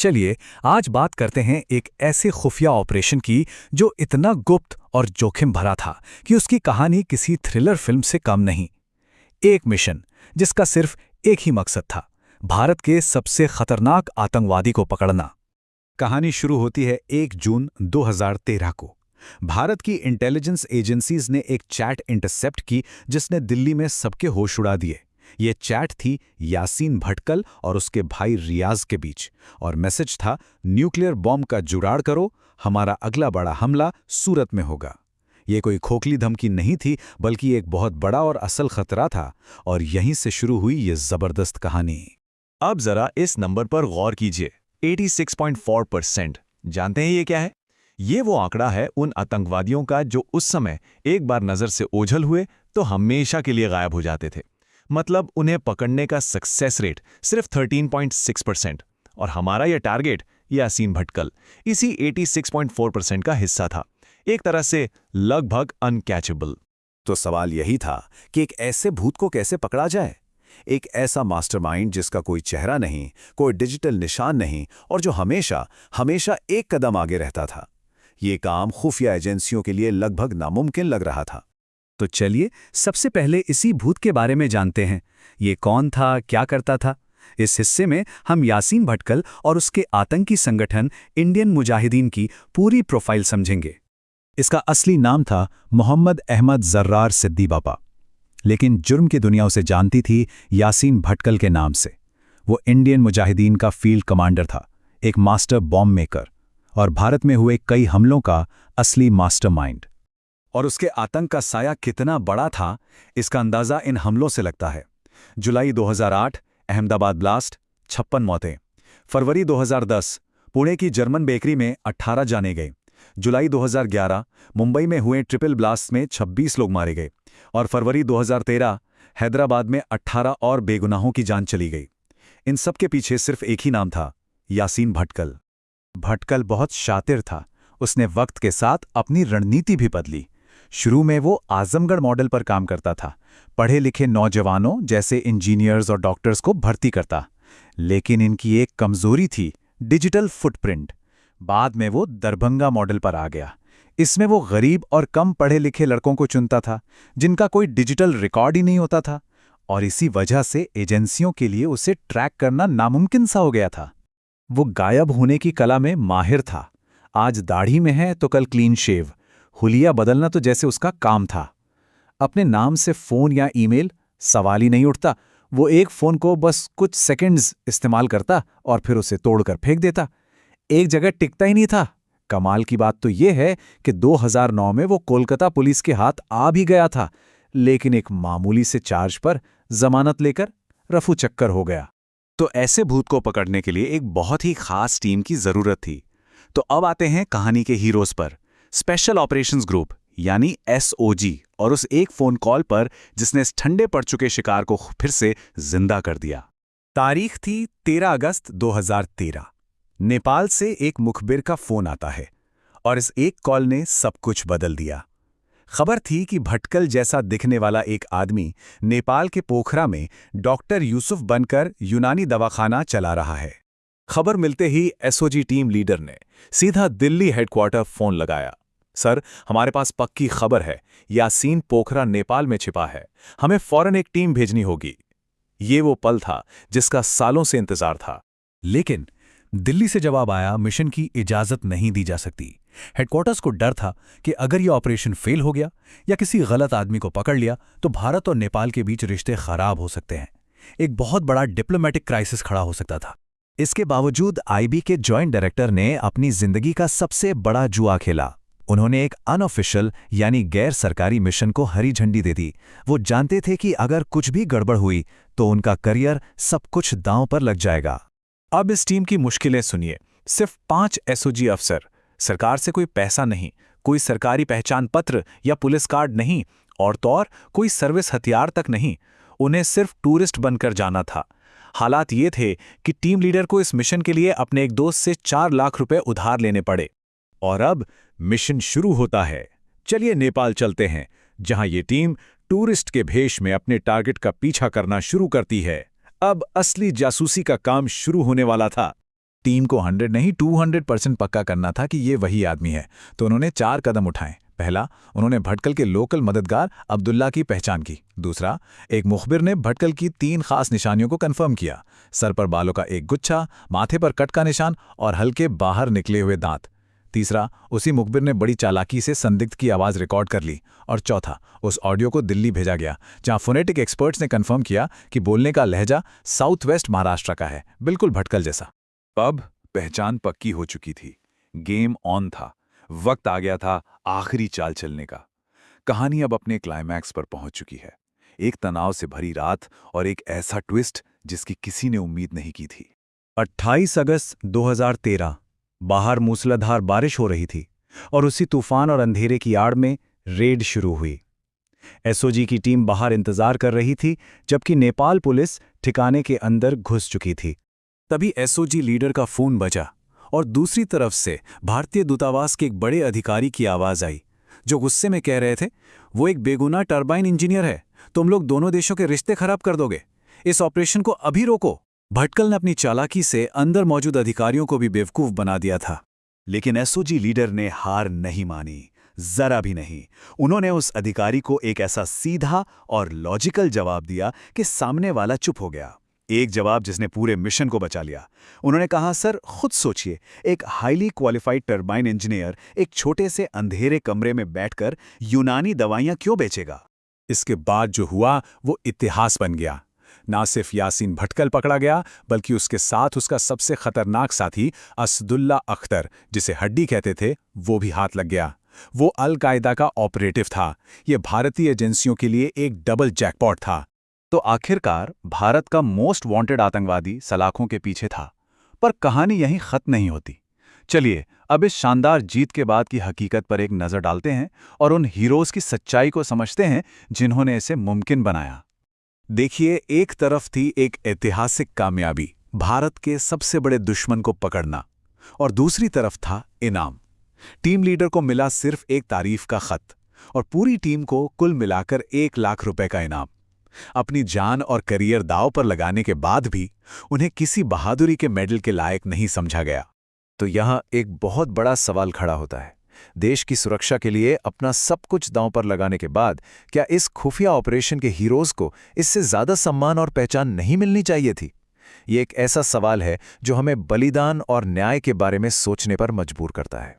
चलिए आज बात करते हैं एक ऐसे खुफिया ऑपरेशन की जो इतना गुप्त और जोखिम भरा था कि उसकी कहानी किसी थ्रिलर फिल्म से कम नहीं। एक मिशन जिसका सिर्फ एक ही मकसद था, भारत के सबसे खतरनाक आतंकवादी को पकड़ना। कहानी शुरू होती है 1 जून 2013 को। भारत की इंटेलिजेंस एजेंसीज ने एक चैट इंटरसेप्ट की जिसने दिल्ली में सबके होश उड़ा दिए। ये चैट थी यासीन भटकल और उसके भाई रियाज के बीच, और मैसेज था न्यूक्लियर बॉम्ब का जुगाड़ करो, हमारा अगला बड़ा हमला सूरत में होगा। ये कोई खोखली धमकी नहीं थी, बल्कि एक बहुत बड़ा और असल खतरा था, और यहीं से शुरू हुई ये जबरदस्त कहानी। अब जरा इस नंबर पर गौर कीजिए, 86.4%। जानते हैं ये क्या है? ये वो आंकड़ा है उन आतंकवादियों का जो उस समय एक बार नजर से ओझल हुए तो हमेशा के लिए गायब हो जाते थे। मतलब उन्हें पकड़ने का सक्सेस रेट सिर्फ 13.6%, और हमारा यह टारगेट यासीन भटकल इसी 86.4% का हिस्सा था। एक तरह से लगभग अनकैचेबल। तो सवाल यही था कि एक ऐसे भूत को कैसे पकड़ा जाए, एक ऐसा मास्टरमाइंड जिसका कोई चेहरा नहीं, कोई डिजिटल निशान नहीं, और जो हमेशा हमेशा एक कदम आगे रहता था। ये काम खुफिया एजेंसियों के लिए लगभग नामुमकिन लग रहा था। तो चलिए सबसे पहले इसी भूत के बारे में जानते हैं। ये कौन था, क्या करता था? इस हिस्से में हम यासीन भटकल और उसके आतंकी संगठन इंडियन मुजाहिदीन की पूरी प्रोफाइल समझेंगे। इसका असली नाम था मोहम्मद अहमद जर्रार सिद्दी बापा, लेकिन जुर्म की दुनिया उसे जानती थी यासीन भटकल के नाम से। वो इंडियन मुजाहिदीन का फील्ड कमांडर था, एक मास्टर बॉम्ब मेकर, और भारत में हुए कई हमलों का असली मास्टरमाइंड। और उसके आतंक का साया कितना बड़ा था, इसका अंदाजा इन हमलों से लगता है। जुलाई 2008 अहमदाबाद ब्लास्ट, 56 मौतें। फरवरी 2010 पुणे की जर्मन बेकरी में 18 जाने गए। जुलाई 2011 मुंबई में हुए ट्रिपल ब्लास्ट में 26 लोग मारे गए, और फरवरी 2013 हैदराबाद में 18 और बेगुनाहों की जान चली गई। इन सब के पीछे सिर्फ एक ही नाम था, यासीन भटकल। भटकल बहुत शातिर था। उसने वक्त के साथ अपनी रणनीति भी बदली। शुरू में वो आजमगढ़ मॉडल पर काम करता था, पढ़े लिखे नौजवानों जैसे इंजीनियर्स और डॉक्टर्स को भर्ती करता। लेकिन इनकी एक कमजोरी थी, डिजिटल फुटप्रिंट। बाद में वो दरभंगा मॉडल पर आ गया। इसमें वो गरीब और कम पढ़े लिखे लड़कों को चुनता था, जिनका कोई डिजिटल रिकॉर्ड ही नहीं होता था, और इसी वजह से एजेंसियों के लिए उसे ट्रैक करना नामुमकिन सा हो गया था। वो गायब होने की कला में माहिर था। आज दाढ़ी में है तो कल क्लीन शेव, हुलिया बदलना तो जैसे उसका काम था। अपने नाम से फोन या ईमेल, सवाल ही नहीं उठता। वो एक फोन को बस कुछ सेकंड्स इस्तेमाल करता और फिर उसे तोड़कर फेंक देता। एक जगह टिकता ही नहीं था। कमाल की बात तो ये है कि 2009 में वो कोलकाता पुलिस के हाथ आ भी गया था, लेकिन एक मामूली से चार्ज पर जमानत लेकर रफू चक्कर हो गया। तो ऐसे भूत को पकड़ने के लिए एक बहुत ही खास टीम की जरूरत थी। तो अब आते हैं कहानी के हीरोज पर, स्पेशल ऑपरेशंस ग्रुप यानी SOG, और उस एक फोन कॉल पर जिसने इस ठंडे पड़ चुके शिकार को फिर से जिंदा कर दिया। तारीख थी 13 अगस्त 2013। नेपाल से एक मुखबिर का फोन आता है, और इस एक कॉल ने सब कुछ बदल दिया। खबर थी कि भटकल जैसा दिखने वाला एक आदमी नेपाल के पोखरा में डॉक्टर यूसुफ बनकर यूनानी दवाखाना चला रहा है। खबर मिलते ही SOG टीम लीडर ने सीधा दिल्ली हेडक्वार्टर फोन लगाया। सर, हमारे पास पक्की खबर है, यासीन पोखरा नेपाल में छिपा है, हमें फौरन एक टीम भेजनी होगी। ये वो पल था जिसका सालों से इंतजार था। लेकिन दिल्ली से जवाब आया, मिशन की इजाजत नहीं दी जा सकती। हेडक्वार्टर्स को डर था कि अगर यह ऑपरेशन फेल हो गया या किसी गलत आदमी को पकड़ लिया तो भारत और नेपाल के बीच रिश्ते खराब हो सकते हैं। एक बहुत बड़ा डिप्लोमेटिक क्राइसिस खड़ा हो सकता था। इसके बावजूद IB के जॉइंट डायरेक्टर ने अपनी जिंदगी का सबसे बड़ा जुआ खेला। उन्होंने एक अनऑफिशियल यानी गैर सरकारी मिशन को हरी झंडी दे दी। वो जानते थे कि अगर कुछ भी गड़बड़ हुई तो उनका करियर, सब कुछ दांव पर लग जाएगा। अब इस टीम की मुश्किलें सुनिए। सिर्फ 5 SOG अफसर, सरकार से कोई पैसा नहीं, कोई सरकारी पहचान पत्र या पुलिस कार्ड नहीं, और तो और कोई सर्विस हथियार तक नहीं। उन्हें सिर्फ टूरिस्ट बनकर जाना था। हालात ये थे कि टीम लीडर को इस मिशन के लिए अपने एक दोस्त से 4 लाख रुपए उधार लेने पड़े। और अब मिशन शुरू होता है। चलिए नेपाल चलते हैं, जहां ये टीम टूरिस्ट के भेष में अपने टारगेट का पीछा करना शुरू करती है। अब असली जासूसी का काम शुरू होने वाला था। टीम को 100 नहीं 200% पक्का करना था कि ये वही आदमी है, तो उन्होंने 4 कदम उठाए। पहला, उन्होंने भटकल के लोकल मददगार अब्दुल्ला की पहचान की। दूसरा, एक मुखबिर ने भटकल की 3 खास निशानियों को कंफर्म किया: सर पर बालों का एक गुच्छा, माथे पर कट का निशान और हल्के बाहर निकले हुए दांत। तीसरा, उसी मुखबिर ने बड़ी चालाकी से संदिग्ध की आवाज़ रिकॉर्ड कर ली। और चौथा, उस ऑडियो को दिल्ली भेजा गया, जहां फोनेटिक एक्सपर्ट्स ने कंफर्म किया कि बोलने का लहजा साउथ वेस्ट महाराष्ट्र का है, बिल्कुल भटकल जैसा। अब पहचान पक्की हो चुकी थी, गेम ऑन था, वक्त आ गया था आखिरी चाल चलने का। कहानी अब अपने क्लाइमैक्स पर पहुंच चुकी है। एक तनाव से भरी रात और एक ऐसा ट्विस्ट जिसकी किसी ने उम्मीद नहीं की थी। 28 अगस्त 2013 बाहर मूसलाधार बारिश हो रही थी और उसी तूफान और अंधेरे की आड़ में रेड शुरू हुई। एसओजी की टीम बाहर इंतजार कर रही थी, जबकि नेपाल पुलिस ठिकाने के अंदर घुस चुकी थी। तभी एसओजी लीडर का फोन बजा और दूसरी तरफ से भारतीय दूतावास के एक बड़े अधिकारी की आवाज आई, जो गुस्से में कह रहे थे, वो एक बेगुनाह टरबाइन इंजीनियर है, तुम लोग दोनों देशों के रिश्ते खराब कर दोगे, इस ऑपरेशन को अभी रोको। भटकल ने अपनी चालाकी से अंदर मौजूद अधिकारियों को भी बेवकूफ बना दिया था। लेकिन एसओजी लीडर ने हार नहीं मानी, जरा भी नहीं। उन्होंने उस अधिकारी को एक ऐसा सीधा और लॉजिकल जवाब दिया कि सामने वाला चुप हो गया। एक जवाब जिसने पूरे मिशन को बचा लिया। उन्होंने कहा, सर खुद सोचिए, एक हाईली क्वालिफाइड टरबाइन इंजीनियर एक छोटे से अंधेरे कमरे में बैठकर यूनानी दवाइयां क्यों बेचेगा? इसके बाद जो हुआ वो इतिहास बन गया। ना सिर्फ यासीन भटकल पकड़ा गया, बल्कि उसके साथ उसका सबसे खतरनाक साथी असदुल्ला अख्तर, जिसे हड्डी कहते थे, वो भी हाथ लग गया। वो अल कायदा का ऑपरेटिव था। ये भारतीय एजेंसियों के लिए एक डबल जैकपॉट था। तो आखिरकार भारत का मोस्ट वांटेड आतंकवादी सलाखों के पीछे था। पर कहानी यहीं खत्म नहीं होती। चलिए अब इस शानदार जीत के बाद की हकीकत पर एक नज़र डालते हैं और उन हीरोज़ की सच्चाई को समझते हैं जिन्होंने इसे मुमकिन बनाया। देखिए, एक तरफ थी एक ऐतिहासिक कामयाबी, भारत के सबसे बड़े दुश्मन को पकड़ना, और दूसरी तरफ था इनाम। टीम लीडर को मिला सिर्फ एक तारीफ का खत और पूरी टीम को कुल मिलाकर 1 लाख रुपए का इनाम। अपनी जान और करियर दांव पर लगाने के बाद भी उन्हें किसी बहादुरी के मेडल के लायक नहीं समझा गया। तो यहाँ एक बहुत बड़ा सवाल खड़ा होता है। देश की सुरक्षा के लिए अपना सब कुछ दांव पर लगाने के बाद क्या इस खुफिया ऑपरेशन के हीरोज को इससे ज्यादा सम्मान और पहचान नहीं मिलनी चाहिए थी? ये एक ऐसा सवाल है जो हमें बलिदान और न्याय के बारे में सोचने पर मजबूर करता है।